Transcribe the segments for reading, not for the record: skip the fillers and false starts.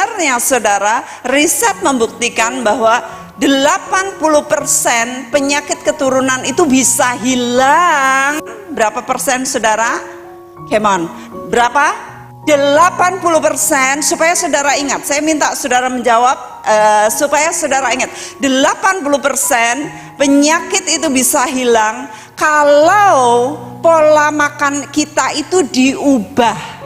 sebenarnya saudara, riset membuktikan bahwa 80% penyakit keturunan itu bisa hilang. Berapa persen saudara? Come on, berapa? 80%. Supaya saudara ingat, saya minta saudara menjawab supaya saudara ingat, 80% penyakit itu bisa hilang kalau pola makan kita itu diubah.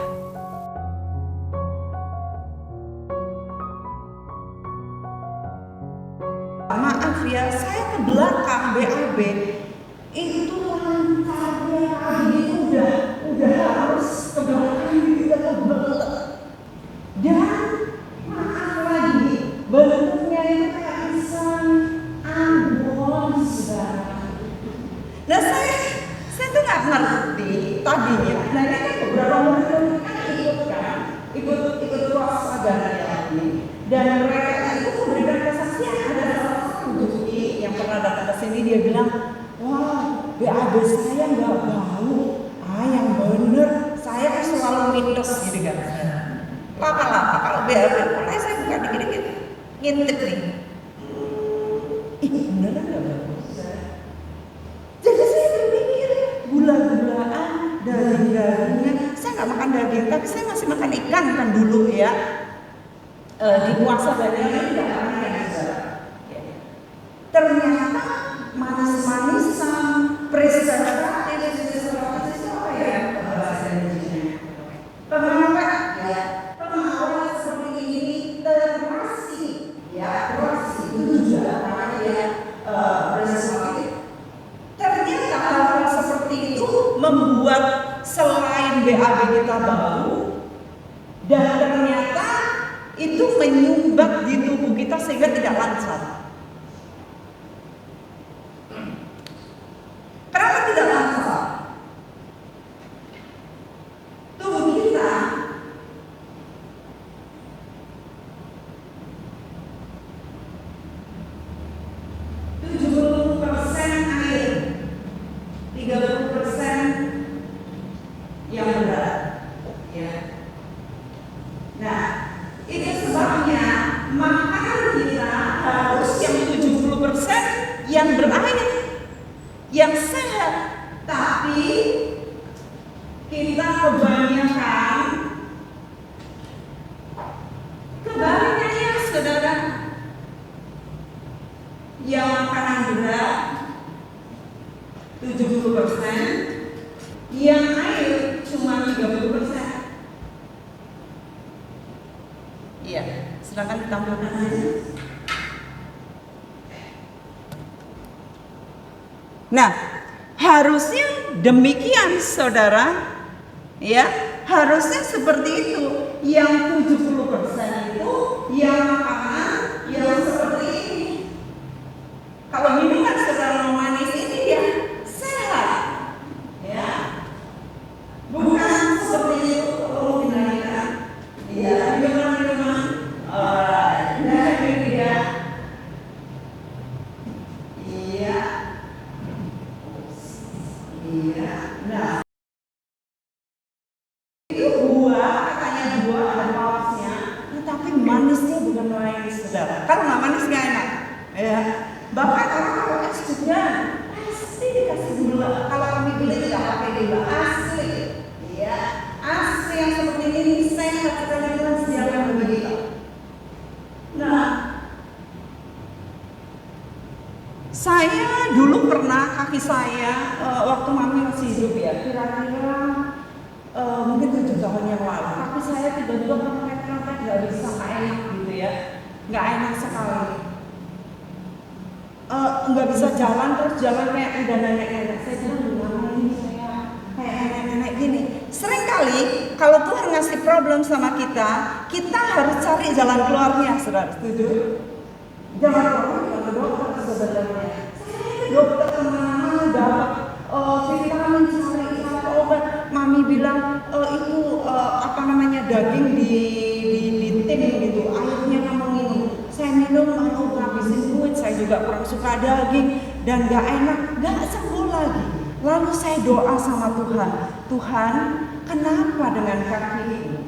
Maaf ya, saya ke belakang BAB itu lancarnya kami udah harus ke belakang kita kebelet. Dan maaf lagi, bentuknya itu kayak pisang ambon, saudara. Nah saya tuh nggak ngerti tadinya. Nah ini kan beberapa murid kan ikut kelas agama lagi, dan mereka itu memberikan kesaksian. Ada salah satu Juki yang pernah datang ke sini, dia bilang, wah BAB saya nggak bau, yang bener saya kan selalu minus gitu kan. Lama-lama kalau BAB mulai saya buka dikit-dikit ngintip nih, beneran nggak bagus. Jadi saya berpikir gula-gulaan, daging-dagingnya, saya nggak makan daging, tapi saya masih makan ikan kan dulu ya. Di puasa dagingnya tidak makan ya. Ternyata manis-manisan, preservatif itu apa ya bahasa Indonesia? Pengawet ya, pengawet seperti ini, terasi ya, terasi itu juga namanya ya preservatif. Ternyata hal-hal seperti itu membuat selain BAB kita bau, dan ternyata itu menyumbat di tubuh kita sehingga tidak lancar. Kenapa tidak lancar? Tubuh kita air, 30% yang berat. Ya. Nah, itu sebabnya makanan kita harus yang 70% yang berair, yang sehat. Tapi kita kebanyakan kebanyakannya saudara, yang makanan berat 70%, yang air cuma 30%. Iya, silakan ditambahkan aja. Nah, harusnya demikian saudara, ya, harusnya seperti itu. Yang 70% itu yang makanan yang seperti ini. Kalau minuman saudara manis ini ya sehat, ya, bukan seperti itu. Kalau dinaikkan, ya, minuman-minuman, nah, itu buah, katanya buah ada pausnya, tetapi manisnya bukan manis saudara. Kalau nggak manis nggak enak, ya. Bahkan orang kalau es juga pasti dikasih gula. Kalau kami beli tidak pakai gula asli, ya, asli yang seperti ini sehat sekali dengan sejalan begitu. Nah, saya dulu pernah kaki saya waktu mami masih hidup ya, kira-kira mungkin 7 tahun yang lalu, kaki saya tiba-tiba kempet-kempet, nggak bisa, nggak enak gitu ya, nggak enak sekali, nggak bisa jalan, terus jalan kayak udah nenek-nenek. Saya bilang gimana ini, saya kayak nenek-nenek gini. Seringkali kalau Tuhan ngasih problem sama kita, kita harus cari jalan keluarnya, saudara. Setuju? Jalan keluarnya ke dokter sebenarnya. Saya dokter kemana-mana dapat vitamin, cari obat. Mami bilang itu daging di tim gitu, akhirnya kamu minum. Saya minum, aku ngabisin duit, saya juga kurang suka daging dan gak enak, gak sembuh lagi. Lalu saya doa sama Tuhan, Tuhan, kenapa dengan kakiku?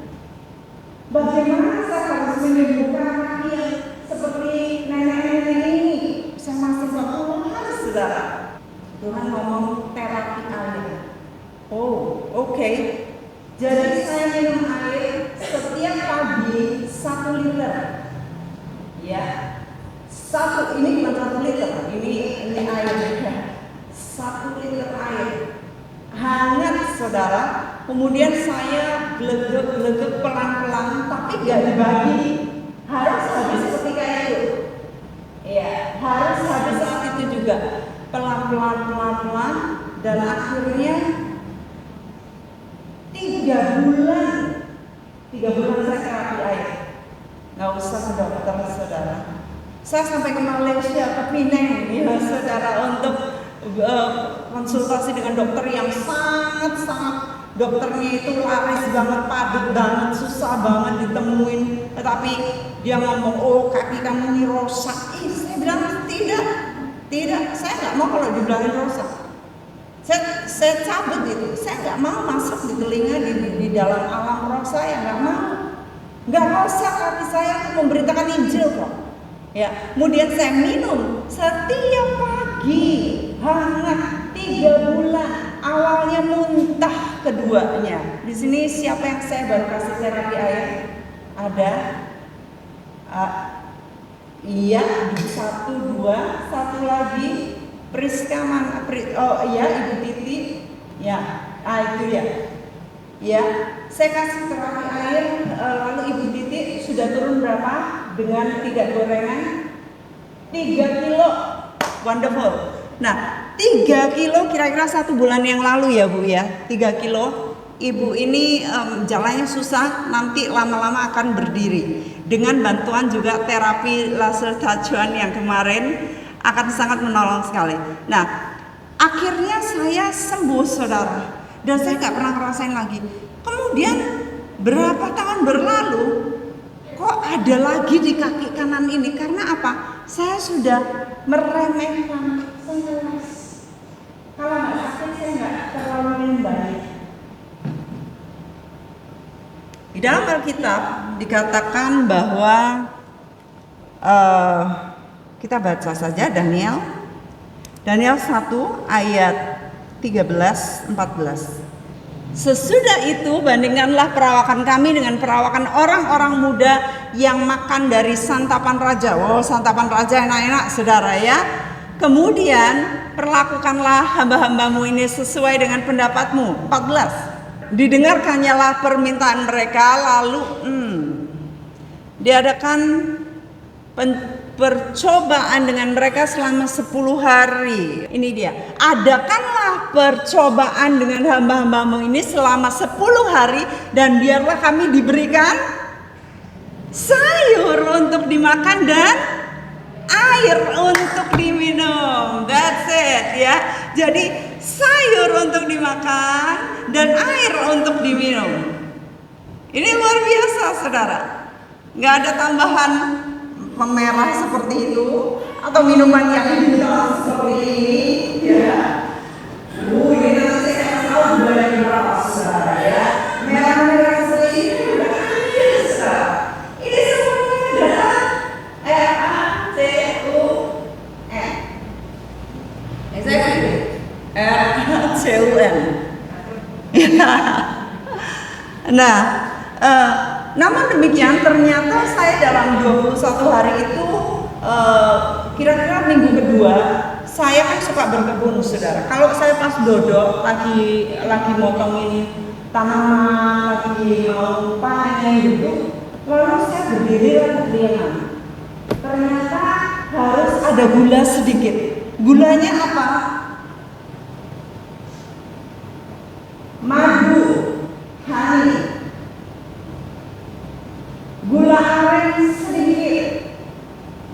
Bagaimana saya harus menyembuhkan kaki yang seperti nenek-nenek ini? Saya masih berpuluhan, saudara. Tuhan ngomong terapi air. Oh, oke. Jadi saya minum air setiap pagi 1 liter. Ya, ini bukan 1 liter, ini air ya. 1 liter air hangat, saudara. Kemudian saya glegek pelan-pelan, tapi gak dibagi. Harus habis ketika itu. Ya, harus habis saat itu juga. Pelan-pelan, dan akhirnya 3 bulan saya terapi air. Nggak usah ke dokter, saudara. Saya sampai ke Malaysia, ke Penang, ya saudara, untuk konsultasi dengan dokter yang sangat dokternya itu laris banget, padat banget, susah banget ditemuin. Tetapi dia ngomong, oh kaki kamu ini rosak. Saya bilang tidak, saya nggak mau kalau dibilangin rosak. Saya cabut itu, saya nggak mau masuk di telinga di dalam alam roh saya, nggak mau. Nggak rosak kaki saya, memberitakan Injil kok. Ya, kemudian saya minum setiap pagi hangat 3 bulan. Awalnya muntah keduanya. Di sini siapa yang saya baru kasih terapi air? Ada? Iya, 1, 2, 1 lagi. Priska mana? Oh iya, Ibu Titi. Ya, itu ya. Ya, saya kasih terapi air. Lalu Ibu Titi sudah turun berapa? Dengan 3 gorengan 3 kilo. Wonderful. Nah, 3 kilo kira-kira 1 bulan yang lalu ya Bu ya. 3 kilo. Ibu ini jalannya susah, nanti lama-lama akan berdiri. Dengan bantuan juga terapi laser tajuan yang kemarin akan sangat menolong sekali. Nah, akhirnya saya sembuh, saudara. Dan saya nggak pernah ngerasain lagi. Kemudian berapa tahun berlalu, kok ada lagi di kaki kanan ini? Karena apa? Saya sudah meremehkan. Kalau nggak sakit saya nggak terlalu membaik. Di dalam Alkitab dikatakan bahwa kita baca saja Daniel 1 ayat 13-14. Sesudah itu bandingkanlah perawakan kami dengan perawakan orang-orang muda yang makan dari santapan raja. Oh, santapan raja enak-enak, saudara ya. Kemudian perlakukanlah hamba-hambamu ini sesuai dengan pendapatmu. 14. Didengarkannyalah permintaan mereka, lalu diadakan percobaan dengan mereka selama 10 hari. Ini dia. Adakanlah percobaan dengan hamba-hambamu ini selama 10 hari dan biarlah kami diberikan sayur untuk dimakan dan air untuk diminum. That's it ya. Jadi sayur untuk dimakan dan air untuk diminum. Ini luar biasa, saudara. Nggak ada tambahan pemerah seperti itu atau minuman yang hitam seperti ini, ya. Ini nanti saya akan tahu banyak berapa, saudara ya. Merah-merah seperti ini udah biasa. Ini semuanya adalah RACUN. Exactly. RACUN. Nah, namun demikian ternyata saya dalam 21 hari itu kira-kira minggu kedua saya kan suka berkebun, saudara. Kalau saya pas dodok lagi motongin tanaman, lagi mau panen gitu, lalu saya berdiri dan diam. Ternyata harus ada gula sedikit. Gulanya apa? Madu, honey, gula aren sedikit,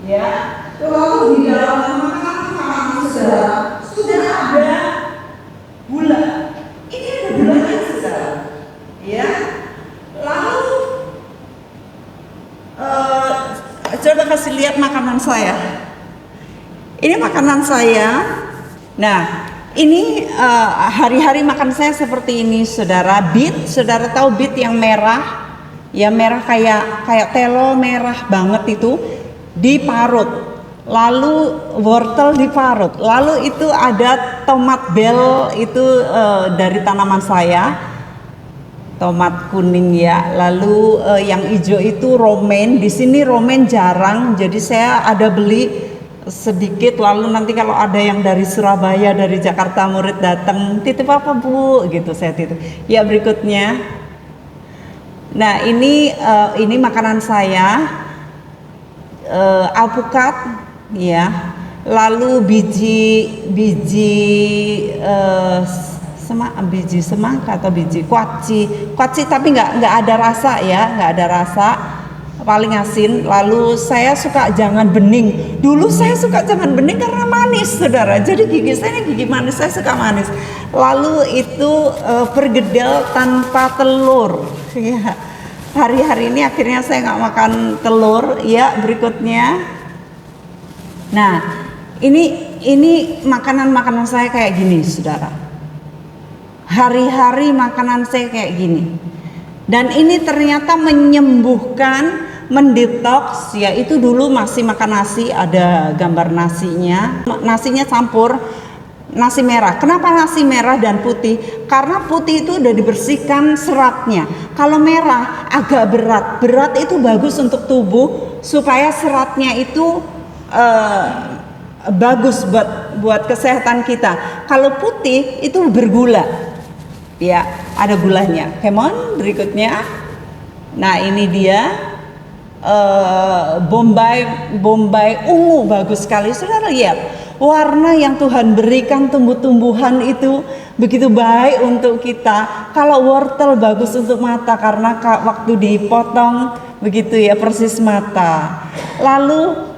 ya. Lalu di dalam makanan saudara sudah ada gula. Ini ada gulanya, saudara, ya. Lalu coba kasih lihat makanan saya. Ini makanan saya. Nah, ini hari-hari makan saya seperti ini, saudara. Beet, saudara tahu beet yang merah? ya merah kayak telo merah banget itu diparut. Lalu wortel diparut. Lalu itu ada tomat bel itu dari tanaman saya. Tomat kuning ya. Lalu yang hijau itu romaine. Di sini romaine jarang, jadi saya ada beli sedikit. Lalu nanti kalau ada yang dari Surabaya, dari Jakarta murid datang, titip apa Bu? Gitu saya titip. Ya berikutnya. Nah ini makanan saya, alpukat. Ya, lalu biji semangka atau biji kuaci tapi nggak ada rasa ya, nggak ada rasa, paling asin. Lalu saya suka jangan bening. Dulu saya suka jangan bening karena manis, saudara. Jadi gigi saya ini gigi manis, saya suka manis. Lalu itu pergedel tanpa telur. Ya, hari-hari ini akhirnya saya nggak makan telur. Ya, berikutnya. Nah, ini makanan saya kayak gini, saudara. Hari-hari makanan saya kayak gini. Dan ini ternyata menyembuhkan, mendetoks. Ya, itu dulu masih makan nasi, ada gambar nasinya. Nasinya campur nasi merah. Kenapa nasi merah dan putih? Karena putih itu udah dibersihkan seratnya. Kalau merah agak berat. Berat itu bagus untuk tubuh supaya seratnya itu bagus buat kesehatan kita. Kalau putih itu bergula, ya ada gulanya. Come berikutnya. Nah ini dia Bombay ungu, bagus sekali. Saudara lihat warna yang Tuhan berikan tumbuh-tumbuhan itu begitu baik untuk kita. Kalau wortel bagus untuk mata karena waktu dipotong begitu ya persis mata. Lalu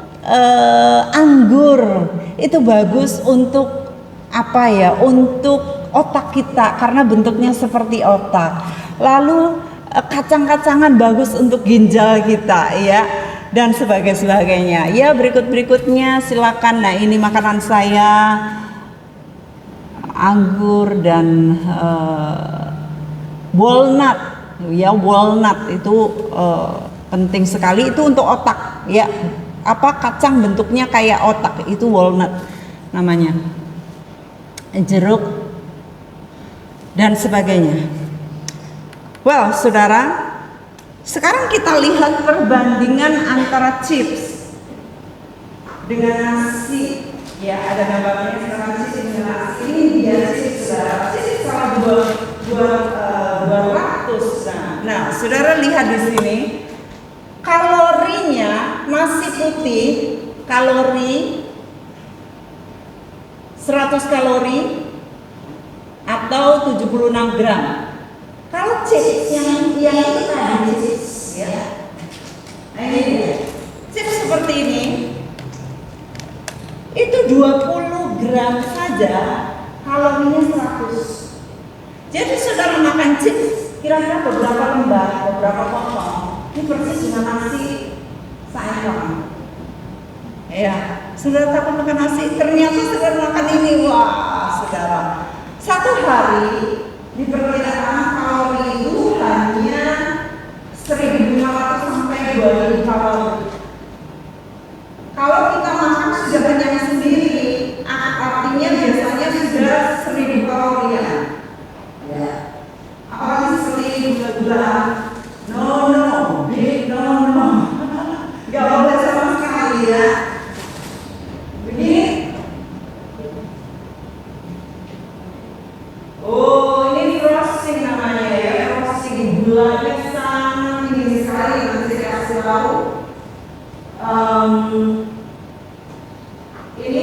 anggur itu bagus untuk apa ya, untuk otak kita karena bentuknya seperti otak. Lalu kacang-kacangan bagus untuk ginjal kita ya, dan sebagainya ya. Berikutnya silakan. Nah ini makanan saya, anggur dan walnut ya. Walnut itu penting sekali, itu untuk otak ya. Apa kacang bentuknya kayak otak itu walnut namanya, jeruk dan sebagainya. Well, saudara, sekarang kita lihat perbandingan antara chips dengan nasi. Ya, ada gambarnya sekarang chips dengan nasi. Ini dia chips, saudara. Chips salah 200. Nah, saudara lihat di sini. Kalorinya nasi putih, kalori 100 kalori atau 76 gram. Kalau chips yang itu tadi chips ya. Nah ini dia. Chips seperti ini itu 20 gram saja kalorinya 100. Jadi saudara makan chips kira-kira beberapa lembar, beberapa potong. Ini persis dengan nasi sayang. Ya, saudara takut makan nasi, ternyata saudara makan ini. Wah, saudara, satu hari diperkirakan kalori itu hanya 1.500 sampai 2.000 kalori. Kalau kita makan sudah banyak sendiri, artinya biasanya sudah 1.000 kalori ya. Apalagi seperti gula-gulaan. No, gak boleh sama sekali ya. Begini. Oh, ini frosting namanya ya. Frosting gulanya sangat tinggi sekali. Nanti saya kasih tahu. Ini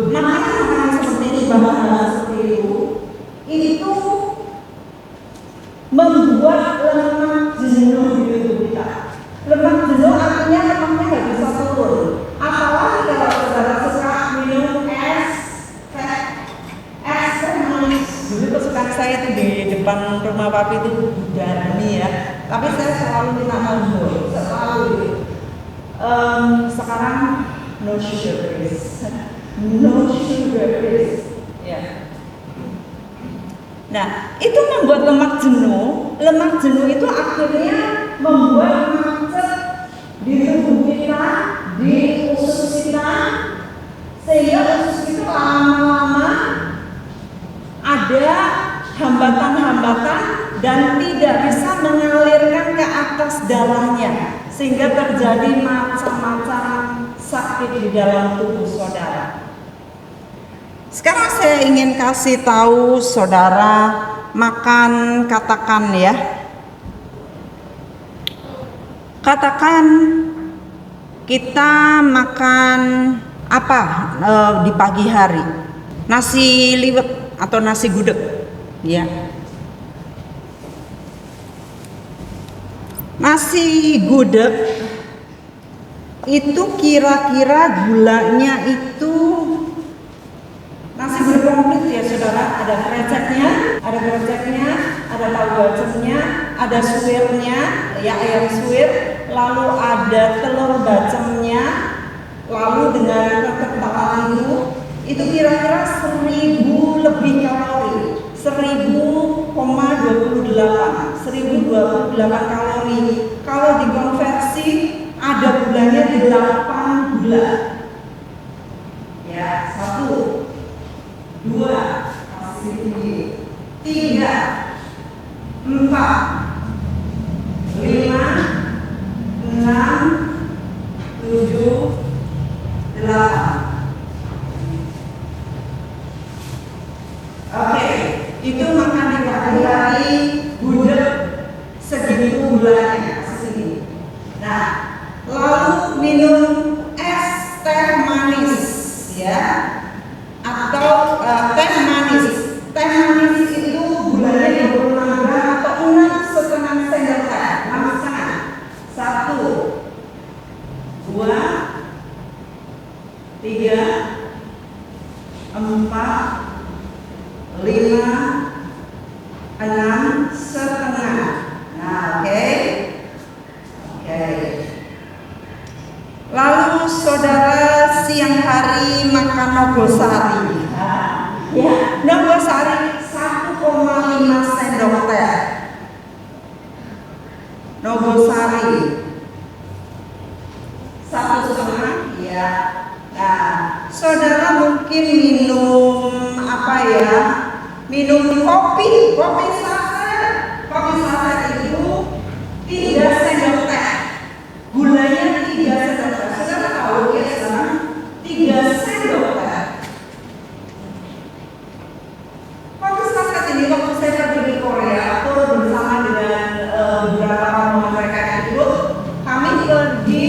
makanan seperti ini, bahan seperti itu membuat lemak jenuh di tubuh kita. Lemak jenuh artinya lemaknya nggak bisa turun. Apalagi kalau saudara suka minum es teh manis. Dulu kesukaan saya itu di depan rumah papi itu Darmi ya. Tapi saya selalu minta Malboro, selalu. Sekarang no sugar please, no sugar please. Ya. Nah, itu membuat lemak jenuh. Lemak jenuh itu akhirnya membuat macet di tubuh kita, di usus kita, sehingga usus itu lama-lama ada hambatan-hambatan dan tidak bisa mengalirkan ke atas darahnya, sehingga terjadi macam-macam sakit di dalam tubuh saudara. Sekarang saya ingin kasih tahu saudara makan, katakan ya. Katakan kita makan apa di pagi hari? Nasi liwet atau nasi gudeg, ya. Nasi gudeg itu kira-kira gulanya itu nasi gudeg komplit ya saudara, ada kreceknya, ada tahu bacemnya, ada suwirnya, ya ayam suwir, lalu ada telur bacemnya, lalu dengan kekentalan itu kira-kira 1000 lebih kalori, 1000,28 kalori. Kalau dikonversi ada gulanya 8 gula. Ya, 1, 2, masih tinggi, 3, 4, 5, 6, 7, 8. Oke, itu makan di pagi hari gudeg segitu gulanya segini. Nah, lalu minum es teh manis ya, atau teh manis. Teh manis itu gulanya 26 gram atau 6,5 sendok teh, 6,5. 1, 2, 3, 4, 5, 6 setengah. Nah, oke. Lalu saudara siang hari makan nogosari. Ya, nogosari 1,5 sendok teh. Nogosari 1,5 ya. Nah, saudara mungkin minum apa ya? Minum kopi saset itu 3 sendok teh, gulanya 3 sendok teh. Saudara tahu ya sekarang 3 sendok teh. Kopi saset ini waktu saya pergi di Korea, aku bersama dengan beberapa rombongan mereka yang ikut, kami pergi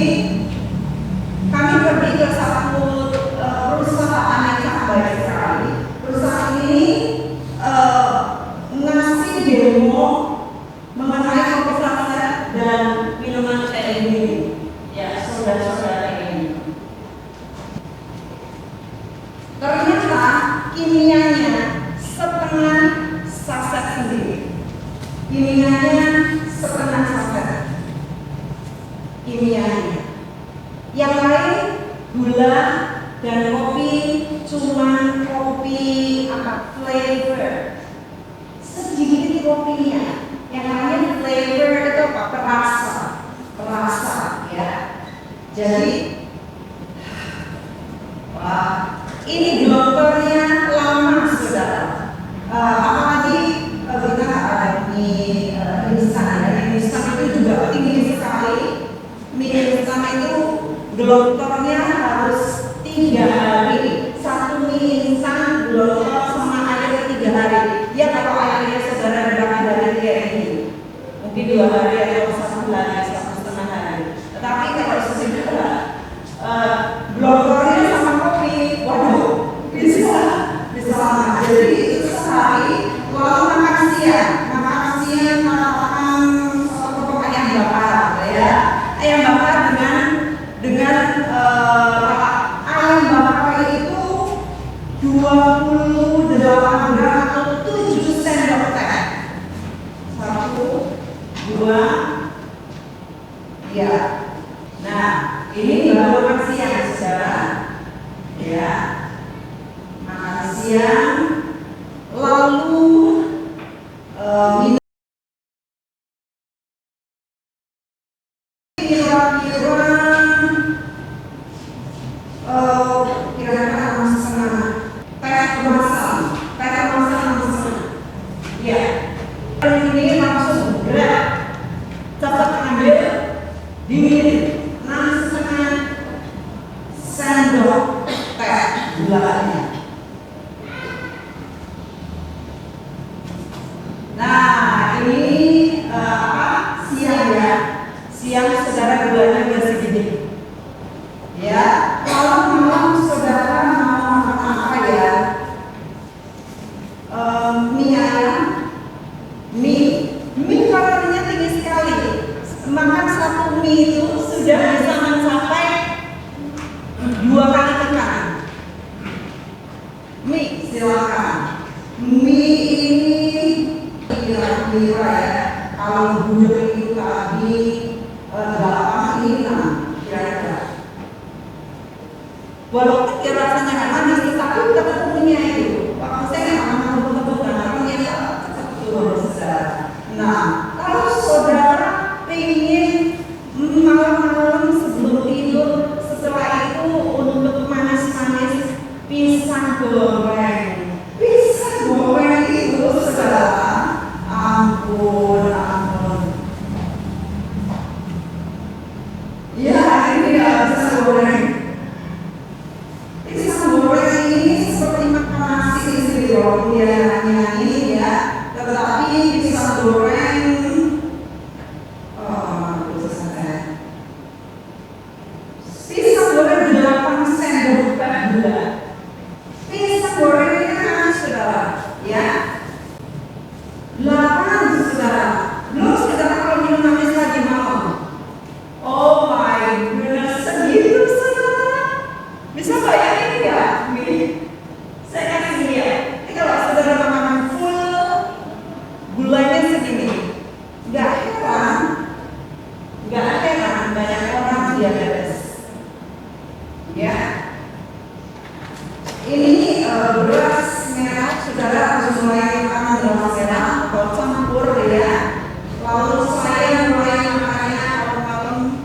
ke satu perusahaan yang sangat baik sekali. Perusahaan ini ngasih demo mengenai kopi saset dan minuman kayak gini ya saudara-saudara ini. Ternyata kimianya setengah saset sendiri. Yang lain gula dan kopi cuma kopi flavor. Sedikit kopinya. Yang namanya flavor itu apa? Perasa ya. Jadi wah, ini dokternya lama saudara. Apalagi kita ada mie instan ya. Mie instan itu juga tinggi sekali. Mie instan itu gelontornya harus 3 hari. Satu mie instan gelontor sama air 3 hari. Ya kalau airnya saudara berapa hari kayak ini, mungkin 2 hari atau 1 hari, 1,5 hari. Tetapi kalau saudara gelontornya sama kopi, waduh, 28 gram atau 7 sendok teh. 1, 2, ya. Nah, ini baru makan siang, saudara. Ya, makan siang. Lalu minum kira-kira 6,5 teh kemasan, ya. Ini langsung gerak, cepat ambil, diminum 6,5 sendok teh gulanya. Nah, ini siang ya. Siang saudara gulanya udah segini. Ya, kalau malam saudara mau makan apa ya? Mie ayam, mie kalorinya tinggi sekali. Makan satu mie itu sudah bisa mencapai 2 kali tekan. Mie silakan. Mie ini kira-kira ya. Kalau gudeg itu tadi 8 ini 6 kira-kira. Walaupun dia rasanya nggak manis, tapi ketemunya itu. Waktu saya nggak makan tebus-tebus dan ternyata cepat turun saudara. Nah, kalau saudara ingin malam-malam sebelum tidur, setelah itu untuk manis-manis pisang goreng. Pisang goreng itu saudara, ampun. Ya, ini ya pisang goreng. Pisang goreng ini seperti makan nasi sendiri loh, dia nyanyi ya. Tetapi pisang goreng, pisang goreng 8 sendok teh gula. Pisang goreng ini kan saudara, ya. 8 saudara. Belum saudara kalau minum manis lagi malam. Oh my goodness, segitu saudara. Bisa bayangin nggak? Saya kasih lihat. Ini kalau saudara makan full, gulanya segini. Nggak heran banyak orang diabetes. Ya. Ini beras merah, saudara harus mulai makan beras merah atau campur ya. Lalu saya mulai makannya malam-malam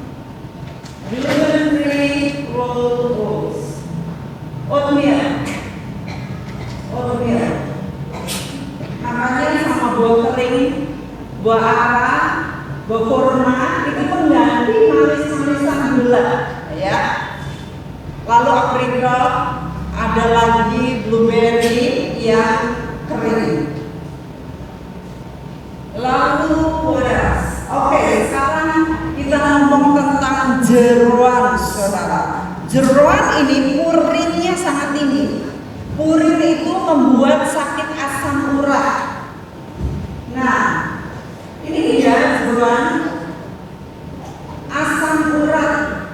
gluten-free rolled oats. Oatmeal. Makanya sama buah kering, buah ara, buah kurma itu pengganti manis-manisan gula, ya. Lalu aprikot, ada lagi blueberry yang kering. Lalu beras. Oke, sekarang kita ngomong tentang jeroan, saudara. Jeroan ini purinnya sangat tinggi. Purin itu membuat sakit asam urat. Nah, ini dia jeroan asam urat.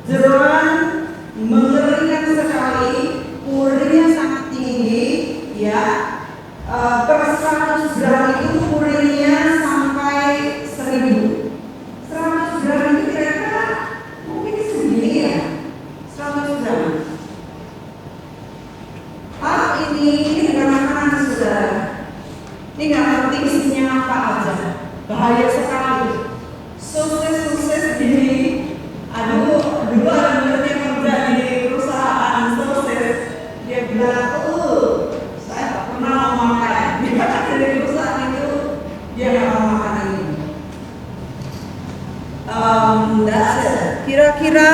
Jeroan mengerikan sekali, purinnya sangat tinggi, ya. Per 100 gram itu purinnya sampai 1000. 100 gram itu kira-kira mungkin segini ya. 100 gram. Ini dengan makanan saudara. Ini nggak ngerti isinya apa aja. Bahaya sekali. Sosis gini. Aduh, dulu ada muridnya kerja di perusahaan sosis. Dia bilang, saya tak pernah mau makan. Dia kata di perusahaan itu dia nggak mau makan ini. Kira-kira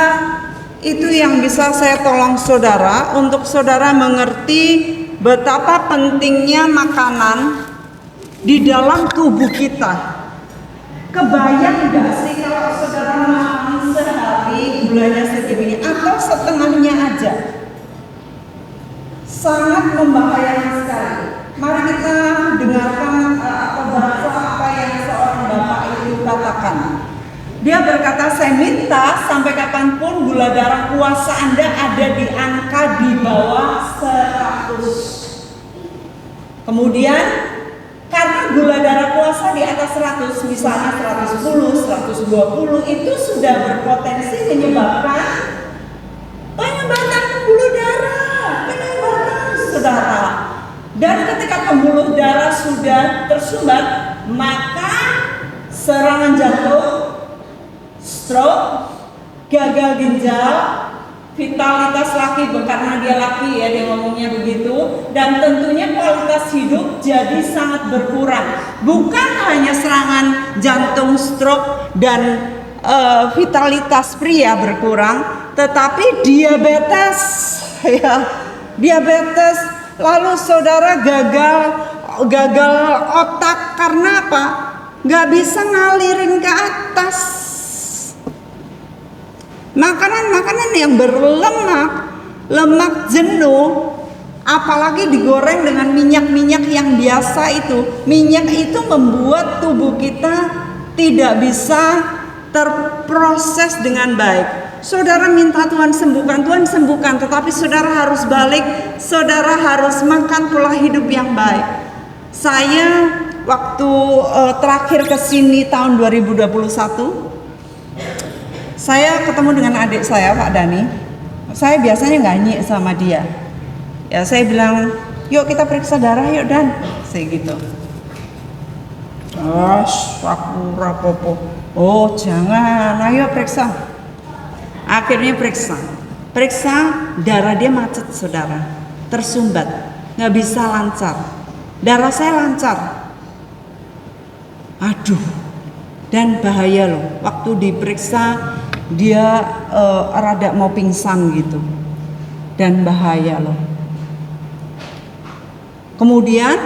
itu yang bisa saya tolong saudara untuk saudara mengerti betapa pentingnya makanan di dalam tubuh kita. Kebayang nggak sih kalau saudara makan sehari gulanya segini atau setengahnya aja? Sangat membahayakan sekali. Mari kita dengarkan atau baca apa yang seorang bapak itu katakan. Dia berkata, saya minta sampai kapanpun gula darah puasa Anda ada di angka di bawah 100. Kemudian karena gula darah puasa di atas 100, misalnya 110, 120, itu sudah berpotensi menyebabkan penyumbatan pembuluh darah, saudara. Dan ketika pembuluh darah sudah tersumbat, maka serangan jantung, stroke, gagal ginjal, vitalitas laki, karena dia laki ya, dia ngomongnya begitu, dan tentunya kualitas hidup jadi sangat berkurang. Bukan hanya serangan jantung, stroke, dan vitalitas pria berkurang, tetapi diabetes ya, diabetes, lalu saudara gagal otak karena apa? Gak bisa ngalirin ke atas. Makanan-makanan yang berlemak, lemak jenuh, apalagi digoreng dengan minyak-minyak yang biasa itu. Minyak itu membuat tubuh kita tidak bisa terproses dengan baik. Saudara minta Tuhan sembuhkan, tetapi saudara harus balik, saudara harus makan pola hidup yang baik. Saya waktu terakhir ke sini tahun 2021, saya ketemu dengan adik saya, Pak Dani. Saya biasanya nyanyi sama dia. Ya, saya bilang, yuk kita periksa darah yuk Dan. Saya gitu. Rapopo. Oh jangan, ayo periksa. Akhirnya periksa, darah dia macet saudara, tersumbat, nggak bisa lancar. Darah saya lancar. Aduh, dan bahaya loh. Waktu diperiksa dia rada mau pingsan gitu, dan bahaya loh. Kemudian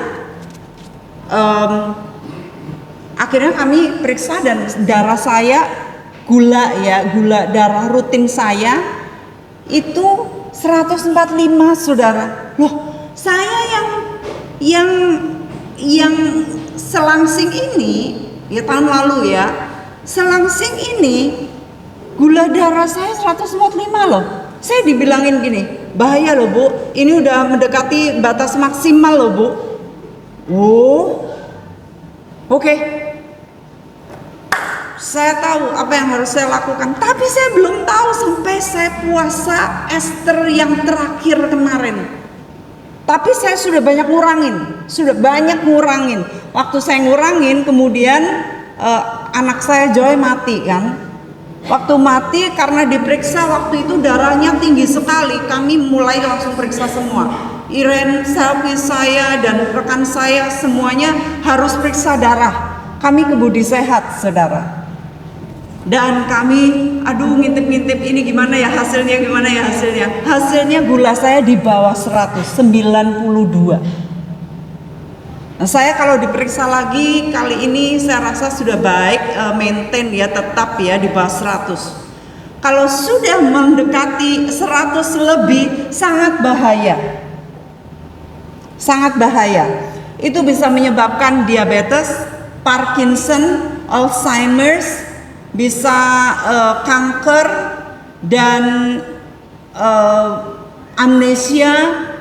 akhirnya kami periksa dan darah saya, gula darah rutin saya itu 145 saudara. Loh, saya yang selangsing ini ya tahun lalu ya, selangsing ini gula darah saya 145 loh. Saya dibilangin gini, bahaya loh Bu, ini udah mendekati batas maksimal loh Bu. Oh, oke. Saya tahu apa yang harus saya lakukan, tapi saya belum tahu sampai saya puasa Ester yang terakhir kemarin. Tapi saya sudah banyak ngurangin. Waktu saya ngurangin, kemudian anak saya Joy mati kan. Waktu mati karena diperiksa waktu itu darahnya tinggi sekali, kami mulai langsung periksa semua. Iren, Selfie saya dan rekan saya semuanya harus periksa darah. Kami ke Budi Sehat, saudara. Dan kami, ngintip-ngintip ini gimana ya hasilnya. Hasilnya gula saya di bawah 192. Nah, saya kalau diperiksa lagi kali ini saya rasa sudah baik, maintain ya, tetap ya di bawah 100. Kalau sudah mendekati 100 lebih sangat bahaya. Itu bisa menyebabkan diabetes, Parkinson, Alzheimer's, bisa kanker dan amnesia,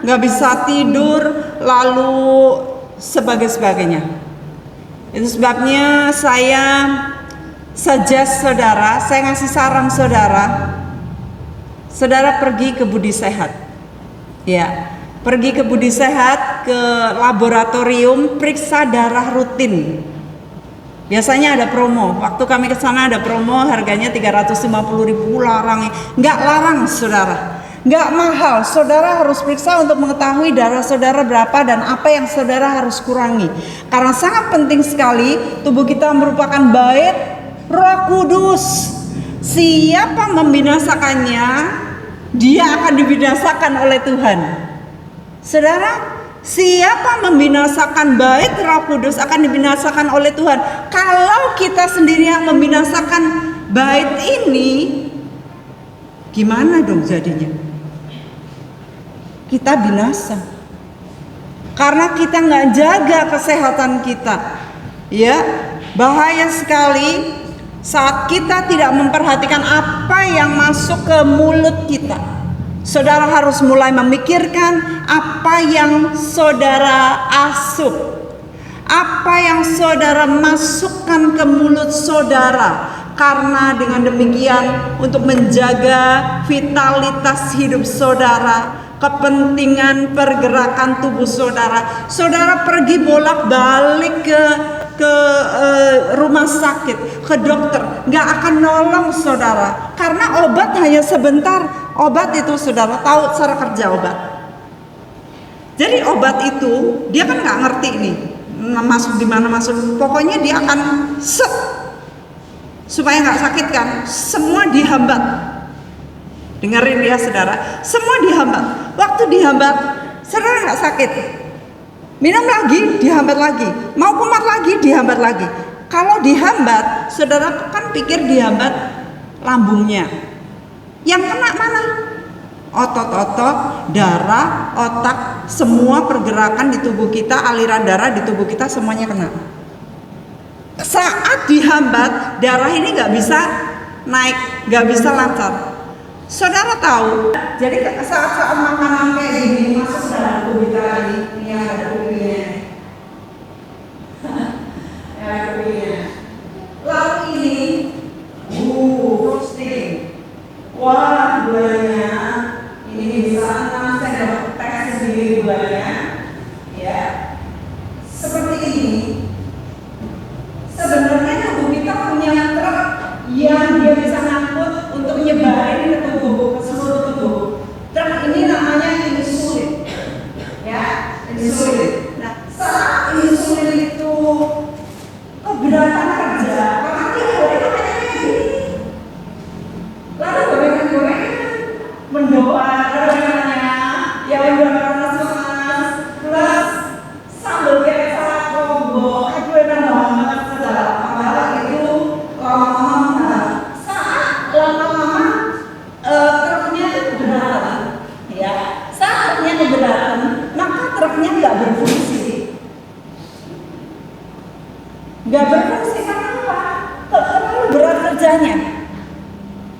nggak bisa tidur, lalu sebagainya. Itu sebabnya saya suggest saudara, saya ngasih saran saudara pergi ke Budi Sehat. Ya, pergi ke Budi Sehat, ke laboratorium, periksa darah rutin. Biasanya ada promo. Waktu kami ke sana ada promo, harganya 350.000, nggak larang saudara. Nggak mahal, saudara harus periksa untuk mengetahui darah saudara berapa dan apa yang saudara harus kurangi. Karena sangat penting sekali, tubuh kita merupakan bait Roh Kudus. Siapa membinasakannya, dia akan dibinasakan oleh Tuhan. Saudara, siapa membinasakan bait Roh Kudus akan dibinasakan oleh Tuhan. Kalau kita sendiri yang membinasakan bait ini, gimana dong jadinya? Kita binasa karena kita nggak jaga kesehatan kita, ya. Bahaya sekali Saat kita tidak memperhatikan apa yang masuk ke mulut kita, saudara harus mulai memikirkan apa yang saudara asup, apa yang saudara masukkan ke mulut saudara. Karena dengan demikian untuk menjaga vitalitas hidup saudara, kepentingan pergerakan tubuh saudara, saudara pergi bolak-balik ke rumah sakit, ke dokter, nggak akan nolong saudara, karena obat hanya sebentar. Obat itu saudara tahu cara kerja obat. Jadi obat itu dia kan nggak ngerti nih masuk di mana masuk, pokoknya dia akan supaya nggak sakit kan, semua dihambat. Dengerin ya saudara, semua dihambat. Waktu dihambat, saudara nggak sakit. Minum lagi, dihambat lagi. Mau kumat lagi, dihambat lagi. Kalau dihambat, saudara kan pikir dihambat lambungnya. Yang kena mana? Otot-otot, darah, otak, semua pergerakan di tubuh kita, aliran darah di tubuh kita semuanya kena. Saat dihambat, darah ini nggak bisa naik, nggak bisa lancar. Saudara tahu, jadi saat makanan kayak gini masuk dalam tubuh kita ini yang ada kulinya, lalu ini, roasting, wah gulanya, ini bisa 6 sendok teh sendiri gulanya, ya, seperti ini. Sebenarnya tubuh kita punya truk yang dia bisa ngangkut untuk nyebarin ke tubuh, ke seluruh tubuh. Truk ini namanya insulin, ya, insulin. Nah, saat insulin itu keberatan kerja, karena dia gorengan kayak gini, lalu gorengan mendoa gorengannya, ya udah panas plus sambal kecap combo, aduh enak banget. Truknya itu keberatan, ya. Saat truknya keberatan, maka truknya nggak berfungsi. Nggak berfungsi karena apa? Terlalu berat kerjanya.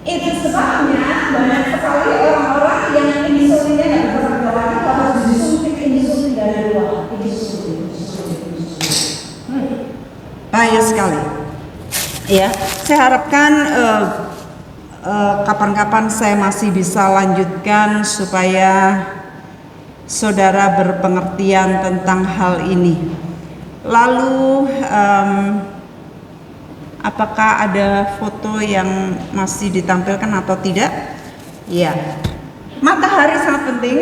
Itu sebabnya banyak sekali orang-orang yang insulinnya nggak bisa kerja lagi, harus disuntik insulin dari luar. Bahaya sekali. Ya, saya harapkan kapan-kapan saya masih bisa lanjutkan supaya saudara berpengertian tentang hal ini. Lalu apakah ada foto yang masih ditampilkan atau tidak? Ya, matahari sangat penting,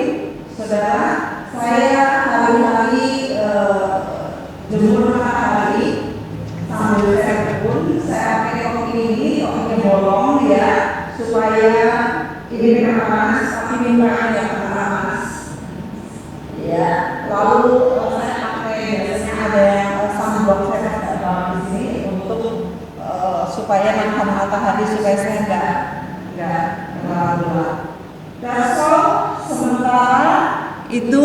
saudara. Saya hari-hari jemur matahari sambil saya kebun. Saya pakai topi ini, topinya bolong ya, supaya ini kena panas, tapi minyaknya nggak kena panas. Ya, lalu saya pakai biasanya ada yang sunblock, saya pakai di sini untuk supaya nahan matahari, supaya saya nggak terlalu. Dan sementara itu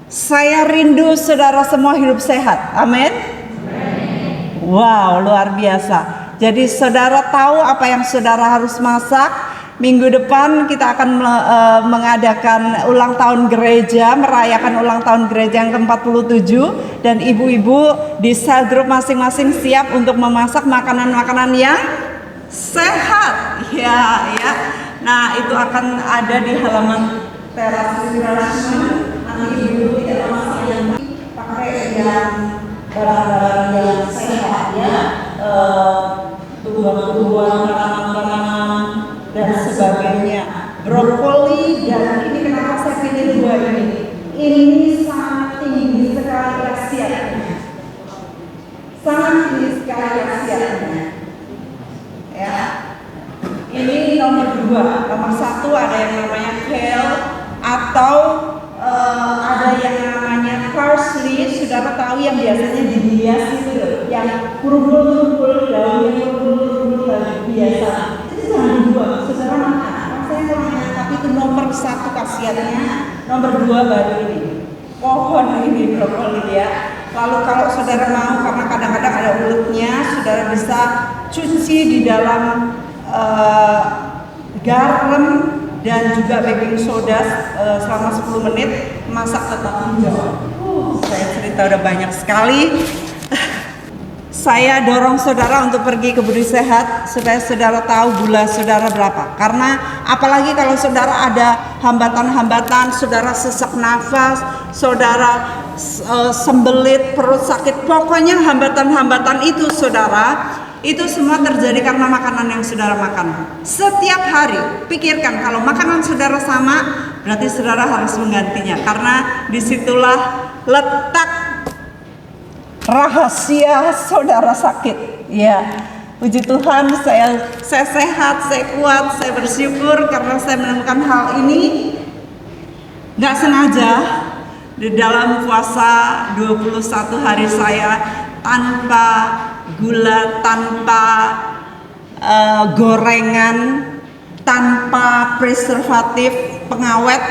saya rindu saudara semua hidup sehat. Amin. Wow, luar biasa. Jadi saudara tahu apa yang saudara harus masak. Minggu depan kita akan mengadakan ulang tahun gereja, merayakan ulang tahun gereja yang ke-47, dan ibu-ibu di cell group masing-masing siap untuk memasak makanan-makanan yang sehat. Ya. Nah, itu akan ada di halaman teras refreshment. Nanti ibu-ibu tidak masak yang pakai yang barang-barang yang sehat ya, tumbuhan-tumbuhan, tanaman-tanaman dan sebagainya, brokoli. Dan ini kenapa saya pilih dua ini sangat tinggi sekali khasiatnya, sangat tinggi sekali khasiatnya ya. Ini nomor 2, nomor 1 ada yang namanya kale atau ada yang namanya parsley. Saudara tahu yang biasanya dihias itu, yang kumpul-kumpul daunnya, kumpul-kumpul biasa. Itu jangan dibuang, saudara makan. Saya kurang, tapi itu nomor 1 khasiatnya. Nomor 2 baru ini pohon ini brokoli ya. Lalu kalau saudara mau, karena kadang-kadang ada ulutnya, saudara bisa cuci di dalam garam dan juga baking soda selama 10 menit, masak tetap hijau. Saya cerita udah banyak sekali. Saya dorong saudara untuk pergi ke Budi Sehat supaya saudara tahu gula saudara berapa. Karena apalagi kalau saudara ada hambatan-hambatan, saudara sesak nafas, saudara sembelit, perut sakit, pokoknya hambatan-hambatan itu saudara, itu semua terjadi karena makanan yang saudara makan. Setiap hari, pikirkan kalau makanan saudara sama, berarti saudara harus menggantinya. Karena disitulah letak rahasia saudara sakit. Ya, puji Tuhan, saya sehat, saya kuat, saya bersyukur karena saya menemukan hal ini nggak sengaja di dalam puasa 21 hari saya tanpa gula, tanpa gorengan, tanpa preservatif, pengawet,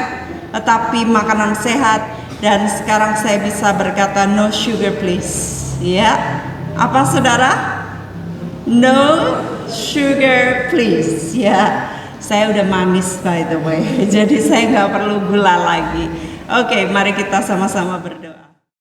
tetapi makanan sehat. Dan sekarang saya bisa berkata no sugar please. Ya, apa saudara? No sugar please. Ya, saya udah manis by the way. Jadi saya nggak perlu gula lagi. Oke, mari kita sama-sama berdoa.